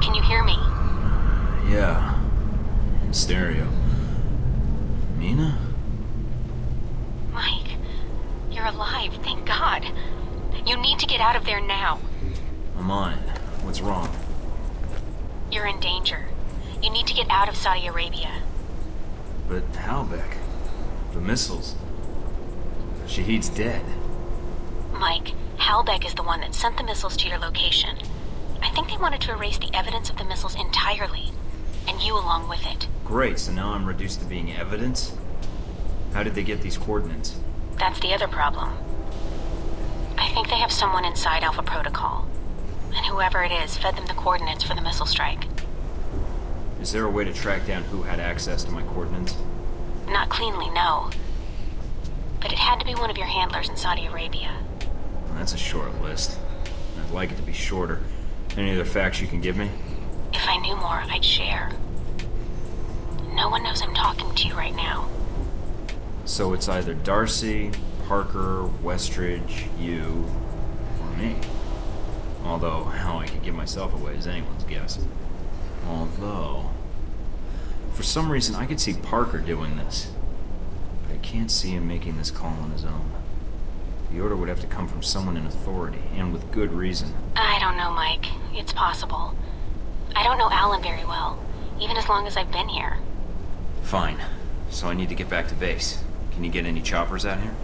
can you hear me? Yeah. In stereo. Mina? Mike, you're alive, thank God. You need to get out of there now. I'm on it. What's wrong? You're in danger. You need to get out of Saudi Arabia. But Halbeck. The missiles. Shahid's dead. Mike, Halbeck is the one that sent the missiles to your location. I think they wanted to erase the evidence of the missiles entirely, and you along with it. Great, so now I'm reduced to being evidence? How did they get these coordinates? That's the other problem. I think they have someone inside Alpha Protocol, and whoever it is fed them the coordinates for the missile strike. Is there a way to track down who had access to my coordinates? Not cleanly, no. But it had to be one of your handlers in Saudi Arabia. Well, that's a short list. I'd like it to be shorter. Any other facts you can give me? If I knew more, I'd share. No one knows I'm talking to you right now. So it's either Darcy, Parker, Westridge, you, or me. Although, how I could give myself away is anyone's guess. Although, for some reason I could see Parker doing this. But I can't see him making this call on his own. The order would have to come from someone in authority, and with good reason. I don't know, Mike. It's possible. I don't know Alan very well, even as long as I've been here. Fine. So I need to get back to base. Can you get any choppers out here?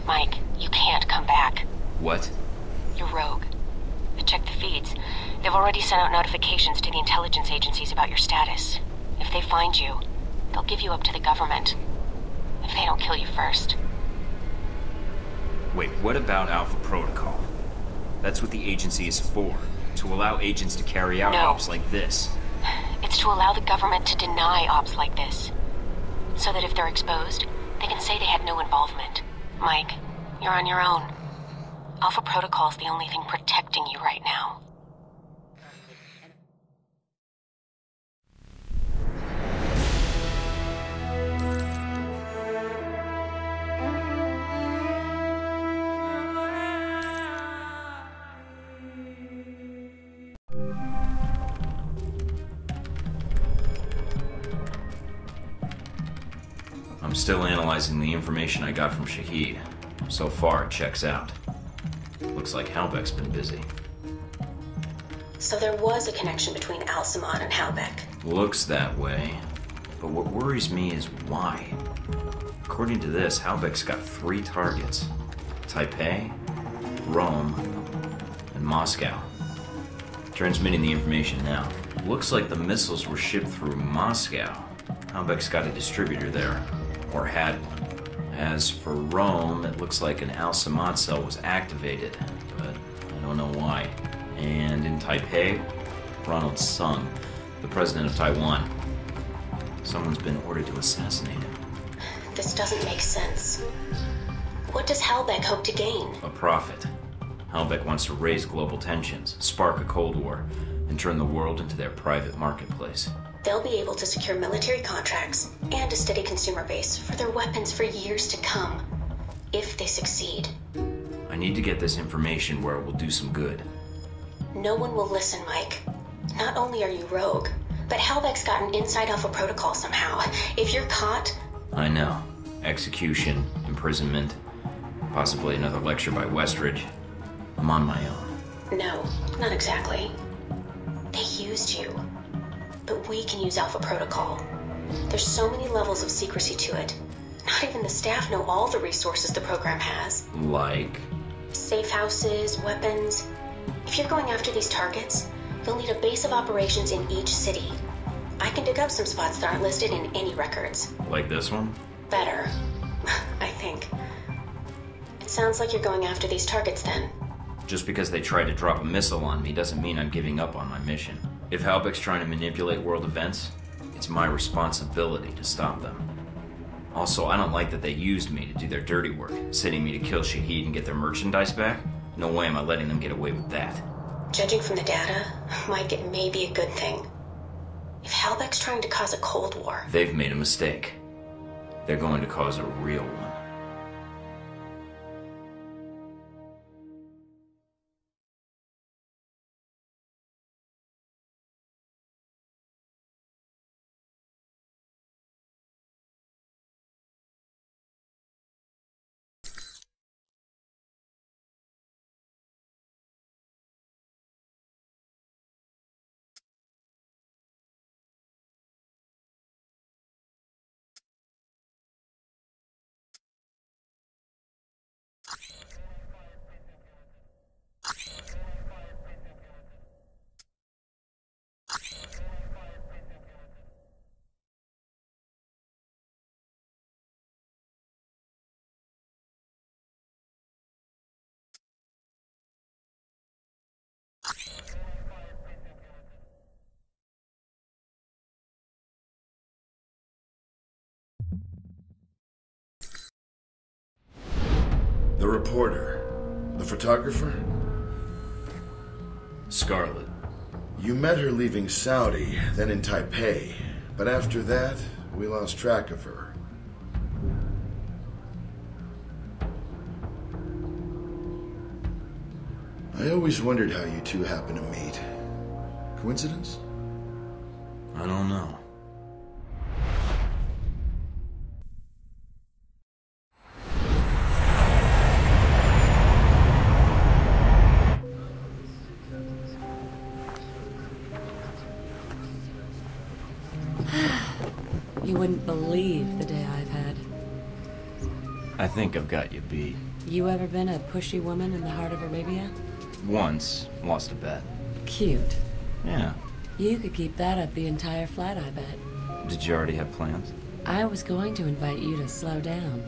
Mike, you can't come back. What? You're rogue. I checked the feeds. They've already sent out notifications to the intelligence agencies about your status. If they find you, they'll give you up to the government. If they don't kill you first. Wait, what about Alpha Protocol? That's what the agency is for. To allow agents to carry out ops like this. It's to allow the government to deny ops like this. So that if they're exposed, they can say they had no involvement. Mike, you're on your own. Alpha Protocol's the only thing protecting you right now. I'm still analyzing the information I got from Shahid. So far, it checks out. Looks like Halbeck's been busy. So there was a connection between Al-Samad and Halbeck. Looks that way. But what worries me is why. According to this, Halbeck's got 3 targets. Taipei, Rome, and Moscow. Transmitting the information now. Looks like the missiles were shipped through Moscow. Halbeck's got a distributor there. Or had one. As for Rome, it looks like an Al-Samad cell was activated, but I don't know why. And in Taipei, Ronald Sung, the president of Taiwan. Someone's been ordered to assassinate him. This doesn't make sense. What does Halbeck hope to gain? A profit. Halbeck wants to raise global tensions, spark a Cold War, and turn the world into their private marketplace. They'll be able to secure military contracts and a steady consumer base for their weapons for years to come, if they succeed. I need to get this information where it will do some good. No one will listen, Mike. Not only are you rogue, but Halbeck's gotten inside Alpha Protocol somehow. If you're caught... I know. Execution, imprisonment, possibly another lecture by Westridge. I'm on my own. No, not exactly. They used you. But we can use Alpha Protocol. There's so many levels of secrecy to it. Not even the staff know all the resources the program has. Like? Safe houses, weapons. If you're going after these targets, you'll need a base of operations in each city. I can dig up some spots that aren't listed in any records. Like this one? Better, I think. It sounds like you're going after these targets then. Just because they try to drop a missile on me doesn't mean I'm giving up on my mission. If Halbeck's trying to manipulate world events, it's my responsibility to stop them. Also, I don't like that they used me to do their dirty work, sending me to kill Shahid and get their merchandise back. No way am I letting them get away with that. Judging from the data, Mike, it may be a good thing. If Halbeck's trying to cause a Cold War... They've made a mistake. They're going to cause a real one. The reporter. The photographer? Scarlet. You met her leaving Saudi, then in Taipei. But after that, we lost track of her. I always wondered how you two happened to meet. Coincidence? I don't know. You wouldn't believe the day I've had. I think I've got you beat. You ever been a pushy woman in the heart of Arabia? Once, lost a bet. Cute. Yeah. You could keep that up the entire flight, I bet. Did you already have plans? I was going to invite you to slow down.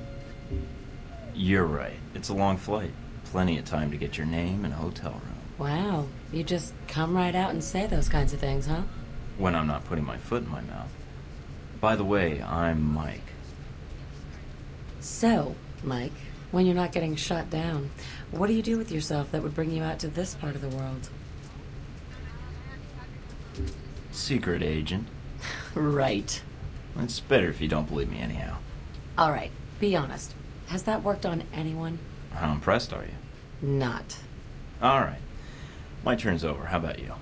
You're right. It's a long flight. Plenty of time to get your name and a hotel room. Wow, you just come right out and say those kinds of things, huh? When I'm not putting my foot in my mouth. By the way, I'm Mike. So, Mike, when you're not getting shot down, what do you do with yourself that would bring you out to this part of the world? Secret agent. Right. It's better if you don't believe me anyhow. All right, be honest. Has that worked on anyone? How impressed are you? Not. All right. My turn's over. How about you?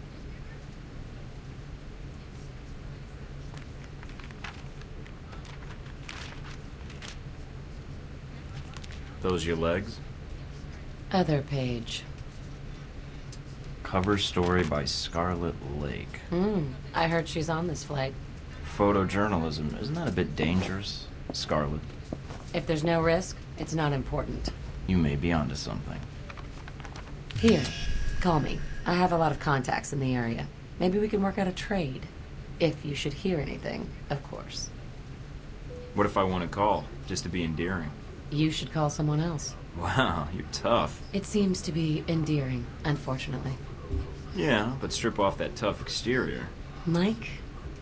Those your legs? Other page. Cover story by Scarlet Lake. I heard she's on this flight. Photojournalism, isn't that a bit dangerous, Scarlet? If there's no risk, it's not important. You may be onto something. Here, call me. I have a lot of contacts in the area. Maybe we can work out a trade. If you should hear anything, of course. What if I want to call, just to be endearing? You should call someone else. Wow, you're tough. It seems to be endearing, unfortunately. Yeah, but strip off that tough exterior. Mike,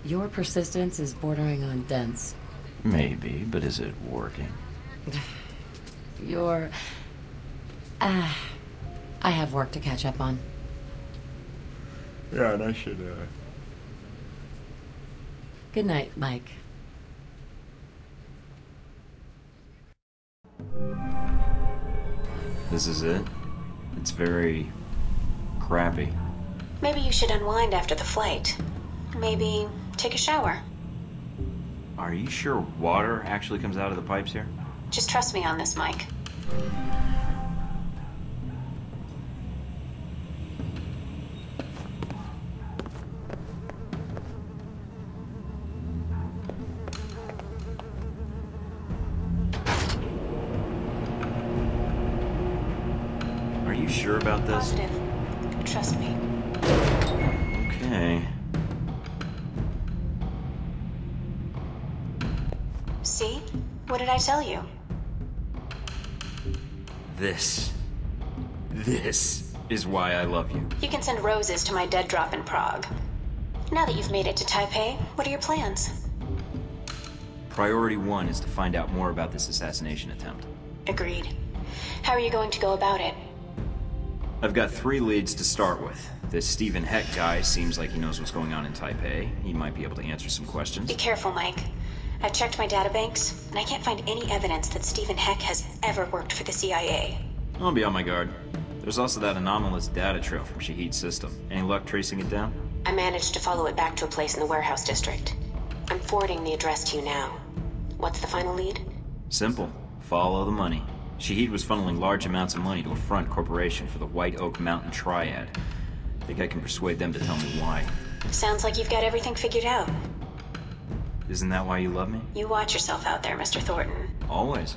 your persistence is bordering on dense. Maybe, but is it working? You're... I have work to catch up on. Yeah, and I should, Good night, Mike. This is it? It's very... crappy. Maybe you should unwind after the flight. Maybe take a shower. Are you sure water actually comes out of the pipes here? Just trust me on this, Mike. Are you sure about this? Positive. Trust me. Okay. See? What did I tell you? This is why I love you. You can send roses to my dead drop in Prague. Now that you've made it to Taipei, what are your plans? Priority 1 is to find out more about this assassination attempt. Agreed. How are you going to go about it? I've got 3 leads to start with. This Stephen Heck guy seems like he knows what's going on in Taipei. He might be able to answer some questions. Be careful, Mike. I've checked my databanks, and I can't find any evidence that Stephen Heck has ever worked for the CIA. I'll be on my guard. There's also that anomalous data trail from Shahid's system. Any luck tracing it down? I managed to follow it back to a place in the warehouse district. I'm forwarding the address to you now. What's the final lead? Simple. Follow the money. Shahid was funneling large amounts of money to a front corporation for the White Oak Mountain Triad. Think I can persuade them to tell me why. Sounds like you've got everything figured out. Isn't that why you love me? You watch yourself out there, Mr. Thornton. Always.